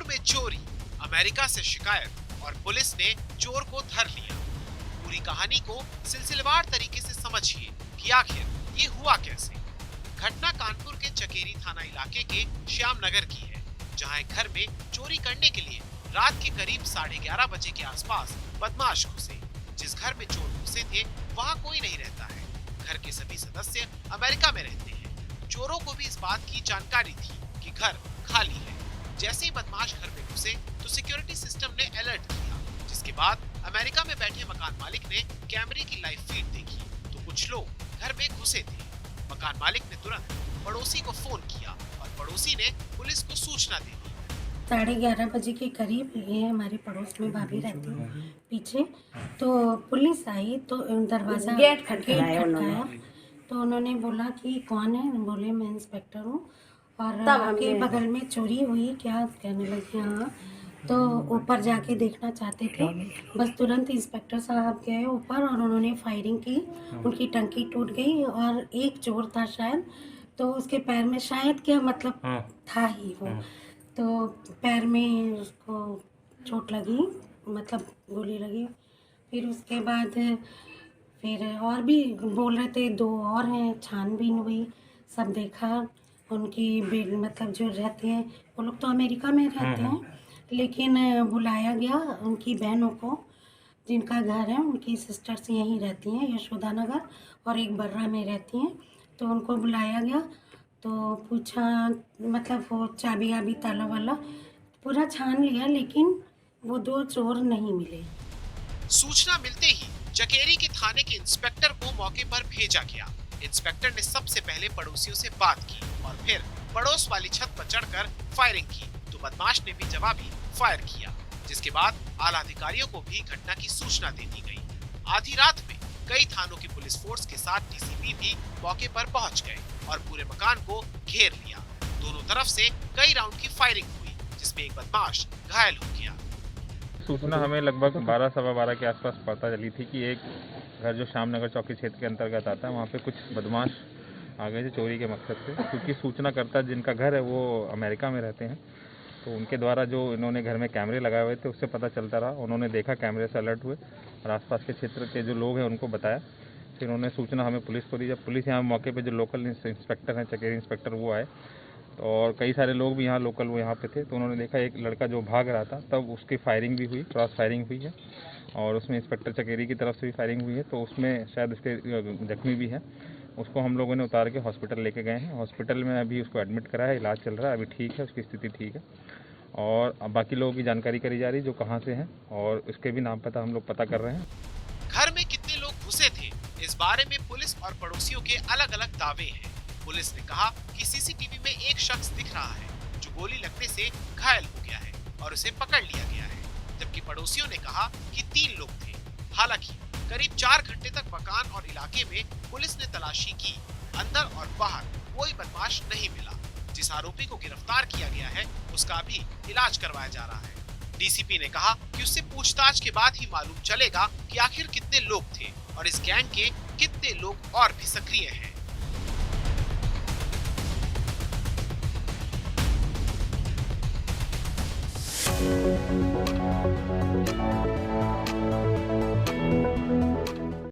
में चोरी, अमेरिका से शिकायत और पुलिस ने चोर को धर लिया। पूरी कहानी को सिलसिलेवार तरीके से समझिए कि आखिर ये हुआ कैसे। घटना कानपुर के चकेरी थाना इलाके के श्याम नगर की है, जहां एक घर में चोरी करने के लिए रात के करीब 11:30 बजे के आसपास बदमाश घुसे। जिस घर में चोर घुसे थे वहां कोई नहीं रहता है। घर के सभी सदस्य अमेरिका में रहते हैं। चोरों को भी इस बात की जानकारी थी कि घर खाली है। जैसे ही बदमाश घर में घुसे तो सिक्योरिटी सिस्टम ने अलर्ट किया, जिसके बाद अमेरिका में बैठे मकान मालिक ने कैमरे की लाइव फीड देखी तो कुछ लोग घर में घुसे थे। मकान मालिक ने तुरंत पड़ोसी को फोन किया और पड़ोसी ने पुलिस को सूचना दे दी। 11:30 बजे के करीब ये हमारे पड़ोस में भाभी रहती है पीछे, तो पुलिस आई तो दरवाज़ा गेट खटखटाया तो उन्होंने बोला कि कौन है। बोले मैं इंस्पेक्टर हूँ और आपके बगल में चोरी हुई क्या, कहने लगे हाँ। तो ऊपर जाके देखना चाहते थे, बस तुरंत इंस्पेक्टर साहब गए ऊपर और उन्होंने फायरिंग की। उनकी टंकी टूट गई और एक चोर था शायद, तो उसके पैर में शायद क्या मतलब था ही वो, तो पैर में उसको चोट लगी, मतलब गोली लगी। फिर उसके बाद फिर और भी बोल रहे थे, 2 और हैं, छानबीन हुई, सब देखा। उनकी मतलब जो रहते हैं वो लोग तो अमेरिका में रहते हैं, लेकिन बुलाया गया उनकी बहनों को, जिनका घर है, उनकी सिस्टर्स यहीं रहती हैं यशोदा नगर और एक बर्रा में रहती हैं, तो उनको बुलाया गया। तो पूछा, मतलब वो चाबी आबी ताला वाला पूरा छान लिया, लेकिन वो 2 चोर नहीं मिले। सूचना मिलते ही चकेरी के थाने के इंस्पेक्टर को मौके पर भेजा गया। इंस्पेक्टर ने सबसे पहले पड़ोसियों से बात की और फिर पड़ोस वाली छत पर चढ़कर फायरिंग की तो बदमाश ने भी जवाबी फायर किया, जिसके बाद आला अधिकारियों को भी घटना की सूचना दे दी गई। आधी रात में कई थानों की पुलिस फोर्स के साथ डीसीपी भी मौके पर पहुंच गए और पूरे मकान को घेर लिया। दोनों तरफ से कई राउंड की फायरिंग हुई, जिसमें एक बदमाश घायल हो गया। सूचना हमें लगभग 12 सवा 12 के आसपास पता चली थी कि एक घर जो श्याम नगर चौकी क्षेत्र के अंतर्गत आता है, वहाँ पे कुछ बदमाश आ गए थे चोरी के मकसद से। क्योंकि सूचनाकर्ता जिनका घर है वो अमेरिका में रहते हैं, तो उनके द्वारा जो इन्होंने घर में कैमरे लगाए हुए थे उससे पता चलता रहा। उन्होंने देखा, कैमरे से अलर्ट हुए और आसपास के क्षेत्र के जो लोग हैं उनको बताया। फिर उन्होंने सूचना हमें पुलिस को दी। जब पुलिस यहाँ मौके पे जो लोकल इंस्पेक्टर हैं, चकेरी इंस्पेक्टर, वो आए और कई सारे लोग भी यहाँ लोकल वो यहाँ पे थे, तो उन्होंने देखा एक लड़का जो भाग रहा था, तब उसकी फायरिंग भी हुई, क्रॉस फायरिंग हुई है और उसमें इंस्पेक्टर चकेरी की तरफ से भी फायरिंग हुई है। तो उसमें शायद उसके जख्मी भी हैं। उसको हम लोगों ने उतार के हॉस्पिटल लेके गए हैं। हॉस्पिटल में अभी उसको एडमिट करा है, इलाज चल रहा है, अभी ठीक है, उसकी स्थिति ठीक है। और अब बाकी लोगों की जानकारी करी जा रही है जो कहाँ से हैं, और इसके भी नाम पता हम लोग पता कर रहे हैं। घर में कितने लोग घुसे थे, इस बारे में पुलिस और पड़ोसियों के अलग अलग दावे हैं। पुलिस ने कहा कि सीसीटीवी में एक शख्स दिख रहा है जो गोली लगने से घायल हो गया है और उसे पकड़ लिया गया है, जबकि पड़ोसियों ने कहा कि 3 लोग थे। हालांकि करीब 4 घंटे तक मकान और इलाके में पुलिस ने तलाशी की, अंदर और बाहर कोई बदमाश नहीं मिला। जिस आरोपी को गिरफ्तार किया गया है उसका भी इलाज करवाया जा रहा है। डीसीपी ने कहा कि उससे पूछताछ के बाद ही मालूम चलेगा कि आखिर कितने लोग थे और इस गैंग के कितने लोग और भी सक्रिय हैं।